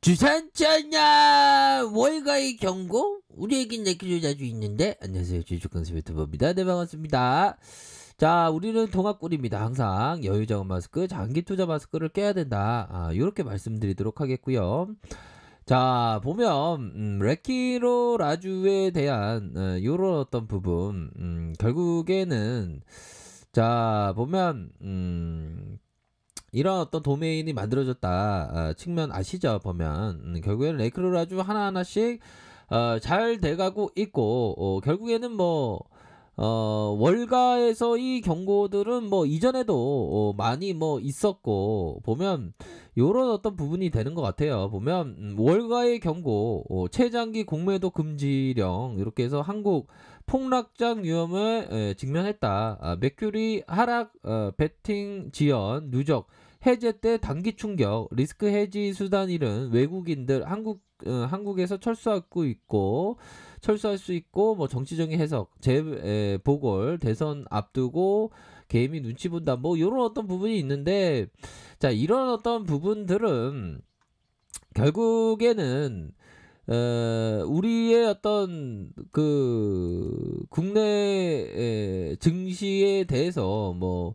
주산전야 월가의 경고? 우리에겐 내키를 자주 있는데. 안녕하세요, 주식con셉 유튜버입니다. 네, 반갑습니다. 자, 우리는 동학꿀입니다. 항상 여유자원 마스크, 장기투자 마스크를 깨야 된다, 이렇게 말씀드리도록 하겠고요. 자, 보면 레키로 라주에 대한 요런 어떤 부분, 결국에는 자 보면 이런 어떤 도메인이 만들어졌다, 측면 아시죠? 보면 결국에는 레이크로라주 하나하나씩 잘 돼가고 있고, 결국에는 뭐 월가에서 이 경고들은 뭐 이전에도 많이 뭐 있었고, 보면 요런 어떤 부분이 되는 것 같아요. 보면 월가의 경고, 최장기 공매도 금지령, 이렇게 해서 한국 폭락장 위험을 직면했다. 메큐리 하락, 베팅 지연 누적, 해제 때 단기 충격, 리스크 해지 수단 잃은 외국인들 한국에서 철수할 수 있고, 뭐 정치적인 해석, 재보궐 대선 앞두고 개미 눈치 본다, 뭐 이런 어떤 부분이 있는데, 자, 이런 어떤 부분들은 결국에는 우리의 어떤 그 국내 증시에 대해서 뭐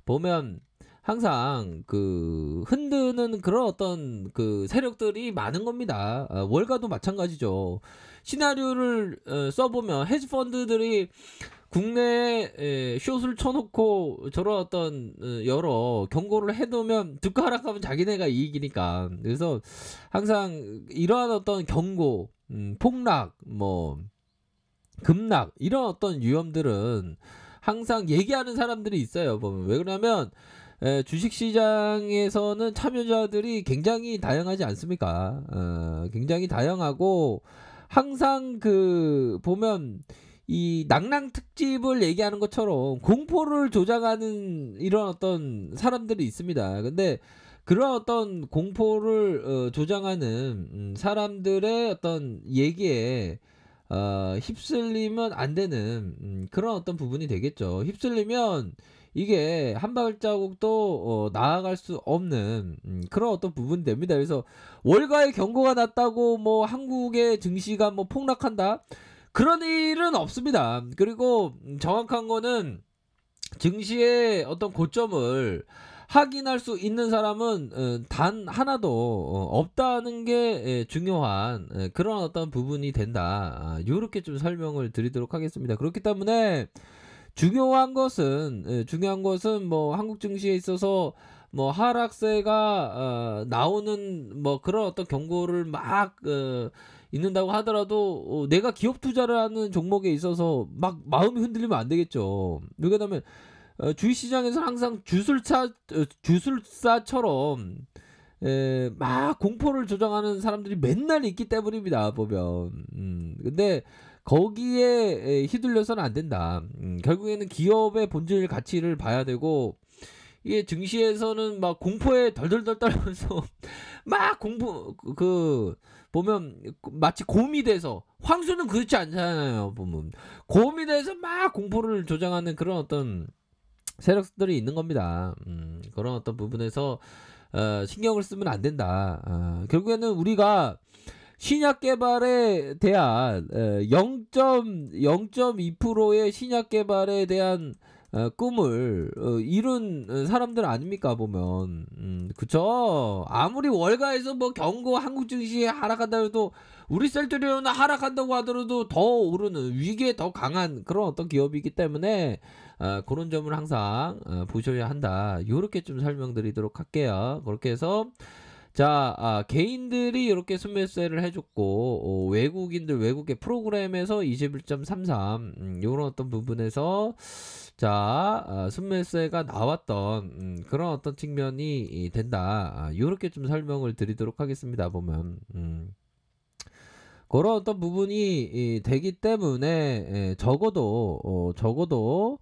보면 항상 그 흔드는 그런 어떤 그 세력들이 많은 겁니다. 월가도 마찬가지죠. 시나리오를 써보면 헤지펀드들이 국내에 숏을 쳐놓고 저런 어떤 여러 경고를 해놓으면 주가 하락하면 자기네가 이익이니까. 그래서 항상 이러한 어떤 경고, 폭락, 뭐 급락, 이런 어떤 위험들은 항상 얘기하는 사람들이 있어요. 보면 왜 그러냐면 주식시장에서는 참여자들이 굉장히 다양하지 않습니까? 굉장히 다양하고, 항상 그 보면 이 낭랑 특집을 얘기하는 것처럼 공포를 조장하는 이런 어떤 사람들이 있습니다. 근데 그런 어떤 공포를 조장하는 사람들의 어떤 얘기에 휩쓸리면 안 되는 그런 어떤 부분이 되겠죠. 휩쓸리면 이게 한 발자국도 나아갈 수 없는 그런 어떤 부분이 됩니다. 그래서 월가의 경고가 났다고 뭐 한국의 증시가 뭐 폭락한다, 그런 일은 없습니다. 그리고 정확한 거는 증시의 어떤 고점을 확인할 수 있는 사람은 단 하나도 없다는 게 중요한 그런 어떤 부분이 된다. 요렇게 좀 설명을 드리도록 하겠습니다. 그렇기 때문에 중요한 것은 뭐 한국 증시에 있어서 뭐 하락세가 나오는 뭐 그런 어떤 경고를 막 있는다고 하더라도, 내가 기업 투자를 하는 종목에 있어서 막 마음이 흔들리면 안 되겠죠. 왜냐하면 주식시장에서 항상 주술사처럼 막 공포를 조장하는 사람들이 맨날 있기 때문입니다. 보면 근데 거기에 휘둘려서는 안 된다. 결국에는 기업의 본질 가치를 봐야 되고, 이게 증시에서는 막 공포에 덜덜덜 떨면서 막 공포 그 보면 마치 곰이 돼서, 황수는 그렇지 않잖아요. 보면 곰이 돼서 막 공포를 조장하는 그런 어떤 세력들이 있는 겁니다. 그런 어떤 부분에서 신경을 쓰면 안 된다. 결국에는 우리가 신약 개발에 대한 0.2%의 신약 개발에 대한 꿈을 이룬 사람들 아닙니까? 보면 그쵸? 아무리 월가에서 뭐 경고 한국 증시에 하락한다 해도, 우리 셀트리온은 하락한다고 하더라도 더 오르는, 위기에 더 강한 그런 어떤 기업이기 때문에 그런 점을 항상 보셔야 한다. 요렇게 좀 설명드리도록 할게요. 그렇게 해서 자, 개인들이 이렇게 순매수세를 해줬고, 외국의 프로그램에서 21.33, 요런 어떤 부분에서 자, 순매수세가 나왔던 그런 어떤 측면이 된다. 요렇게 좀 설명을 드리도록 하겠습니다. 보면 그런 어떤 부분이 되기 때문에, 적어도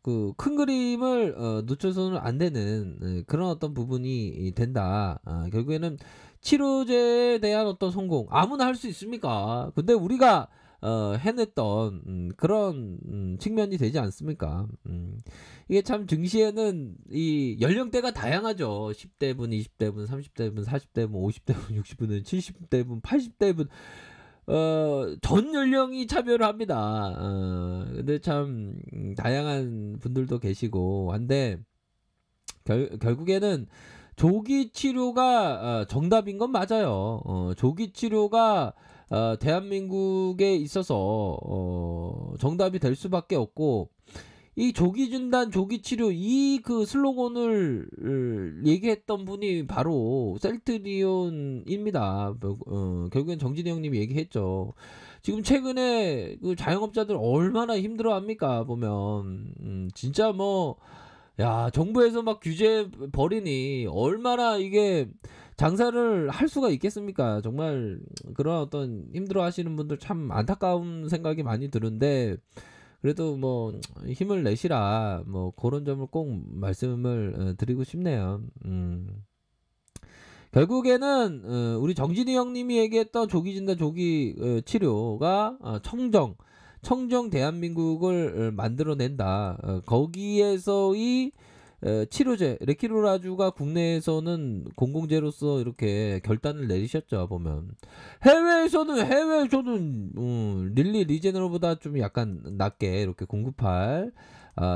그 큰 그림을 놓쳐서는 안 되는 그런 어떤 부분이 된다. 결국에는 치료제에 대한 어떤 성공, 아무나 할 수 있습니까? 근데 우리가 해냈던 그런 측면이 되지 않습니까? 이게 참 증시에는 이 연령대가 다양하죠. 10대 분, 20대 분, 30대 분, 40대 분, 50대 분, 60대 분, 70대 분, 80대 분, 전 연령이 차별을 합니다. 근데 참 다양한 분들도 계시고 한데 결국에는 조기 치료가 정답인 건 맞아요. 조기 치료가 대한민국에 있어서 정답이 될 수밖에 없고 이 조기 진단, 조기 치료 이 그 슬로건을 얘기했던 분이 바로 셀트리온입니다. 결국엔 정진이 형님이 얘기했죠. 지금 최근에 그 자영업자들 얼마나 힘들어합니까 보면 진짜 뭐 야 정부에서 막 규제 벌이니 얼마나 이게 장사를 할 수가 있겠습니까? 정말 그런 어떤 힘들어하시는 분들 참 안타까운 생각이 많이 드는데 그래도 뭐 힘을 내시라 뭐 그런 점을 꼭 말씀을 드리고 싶네요. 결국에는 우리 정진이 형님이 얘기했던 조기 진단 조기 치료가 청정 대한민국을 만들어낸다. 거기에서의 치료제 레키로라주가 국내에서는 공공재로서 이렇게 결단을 내리셨죠 보면 해외에서는 릴리 리제너보다 좀 약간 낮게 이렇게 공급할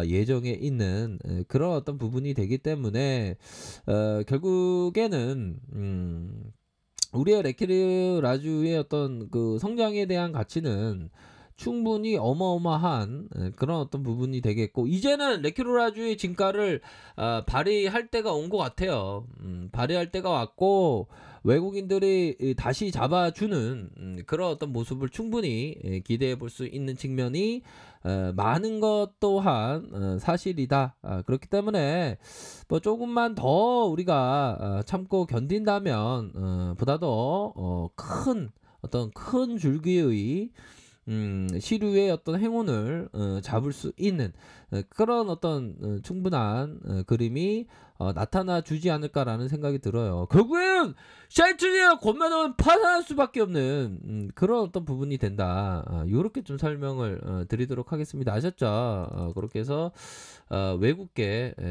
예정에 있는 그런 어떤 부분이 되기 때문에 결국에는 우리의 레키로라주의 어떤 그 성장에 대한 가치는 충분히 어마어마한 그런 어떤 부분이 되겠고 이제는 레키로라주의 진가를 발휘할 때가 온 것 같아요. 발휘할 때가 왔고 외국인들이 다시 잡아주는 그런 어떤 모습을 충분히 기대해 볼 수 있는 측면이 많은 것 또한 사실이다. 그렇기 때문에 뭐 조금만 더 우리가 참고 견딘다면 보다 더 큰 어떤 큰 줄기의 시류의 어떤 행운을 잡을 수 있는 그런 어떤 충분한 그림이 나타나 주지 않을까라는 생각이 들어요. 결국엔 샤이트리아 권면은 파산할 수밖에 없는 그런 어떤 부분이 된다. 요렇게 좀 설명을 드리도록 하겠습니다. 아셨죠? 그렇게 해서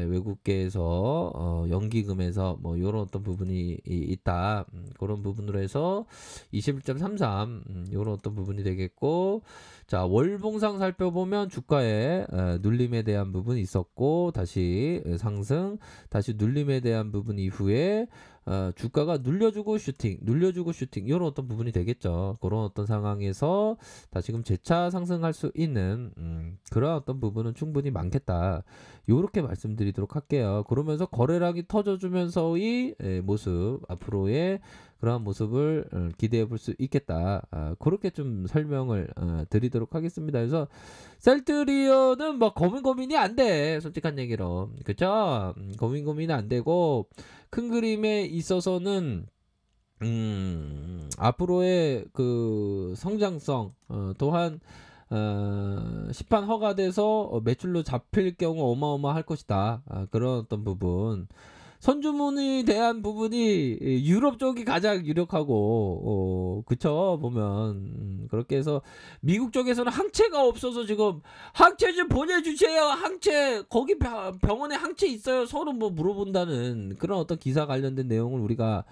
외국계에서 연기금에서 뭐 요런 어떤 부분이 있다. 그런 부분으로 해서 21.33 요런 어떤 부분이 되겠고 자 월봉상 살펴보면 주가에 눌림에 대한 부분이 있었고 다시 상승 다시 눌림에 대한 부분 이후에 주가가 눌려주고 슈팅 이런 어떤 부분이 되겠죠. 그런 어떤 상황에서 다시금 재차 상승할 수 있는 그런 어떤 부분은 충분히 많겠다. 요렇게 말씀드리도록 할게요. 그러면서 거래량이 터져주면서의 모습 앞으로의 그러한 모습을 기대해 볼 수 있겠다. 그렇게 좀 설명을 드리도록 하겠습니다. 그래서 셀트리온은 뭐 고민이 안 돼. 솔직한 얘기로. 그쵸? 고민이 안 되고 큰 그림에 있어서는 앞으로의 그 성장성 또한 시판 허가돼서 매출로 잡힐 경우 어마어마할 것이다. 그런 어떤 부분 선주문에 대한 부분이 유럽 쪽이 가장 유력하고 그쵸 보면 그렇게 해서 미국 쪽에서는 항체가 없어서 지금 항체 좀 보내주세요. 항체 거기 병원에 항체 있어요. 서로 뭐 물어본다는 그런 어떤 기사 관련된 내용을 우리가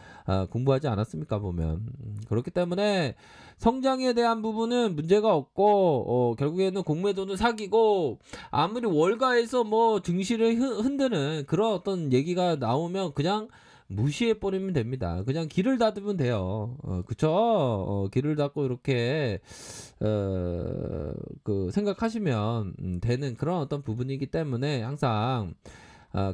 공부하지 않았습니까 보면 그렇기 때문에 성장에 대한 부분은 문제가 없고 결국에는 공매도는 사기고 아무리 월가에서 뭐 증시를 흔드는 그런 어떤 얘기가 나오면 그냥 무시해 버리면 됩니다. 그냥 길을 닫으면 돼요. 그쵸? 길을 닫고 이렇게 그 생각하시면 되는 그런 어떤 부분이기 때문에 항상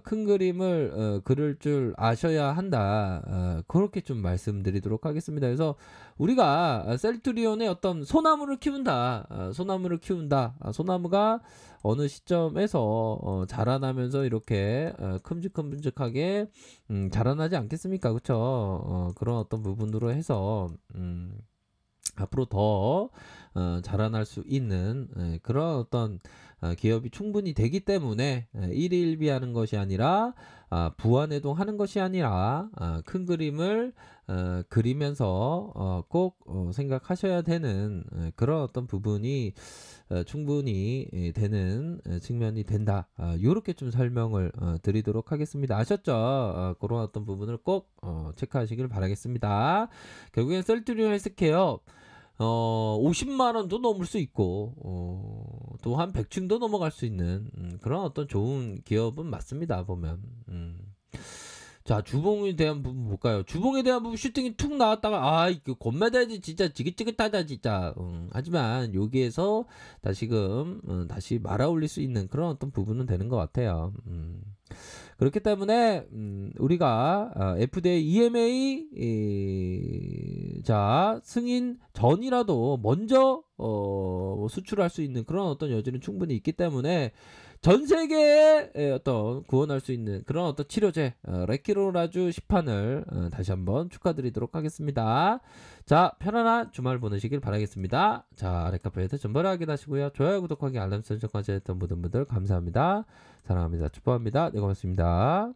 큰 그림을 그릴 줄 아셔야 한다. 그렇게 좀 말씀드리도록 하겠습니다. 그래서 우리가 셀트리온의 어떤 소나무를 키운다. 소나무가 어느 시점에서 자라나면서 이렇게 큼직큼직하게 자라나지 않겠습니까? 그쵸? 그런 어떤 부분으로 해서 앞으로 더 자라날 수 있는 그런 어떤 기업이 충분히 되기 때문에 일희일비하는 것이 아니라 부안해동하는 것이 아니라 큰 그림을 그리면서 꼭 생각하셔야 되는 그런 어떤 부분이 충분히 되는 측면이 된다. 요렇게 좀 설명을 드리도록 하겠습니다. 아셨죠? 그런 어떤 부분을 꼭 체크하시길 바라겠습니다. 결국엔 셀트리온 헬스케어 50만 원도 넘을 수 있고 또 한 100층도 넘어갈 수 있는 그런 어떤 좋은 기업은 맞습니다. 보면. 자, 주봉에 대한 부분 볼까요? 주봉에 대한 부분 슈팅이 툭 나왔다가 이거 건매다지 진짜 지긋지긋하다 진짜. 하지만 여기에서 다시금 다시 말아올릴 수 있는 그런 어떤 부분은 되는 것 같아요. 그렇기 때문에 우리가 FDA, EMA 자 승인 전이라도 먼저 수출할 수 있는 그런 어떤 여지는 충분히 있기 때문에 전 세계에 어떤 구원할 수 있는 그런 어떤 치료제 레키로라주 시판을 다시 한번 축하드리도록 하겠습니다. 자, 편안한 주말 보내시길 바라겠습니다. 자, 아래카페에서 전번에 확인하시고요. 좋아요, 구독하기, 알람 설정까지 했던 모든 분들 감사합니다. 사랑합니다. 축복합니다. 네, 고맙습니다.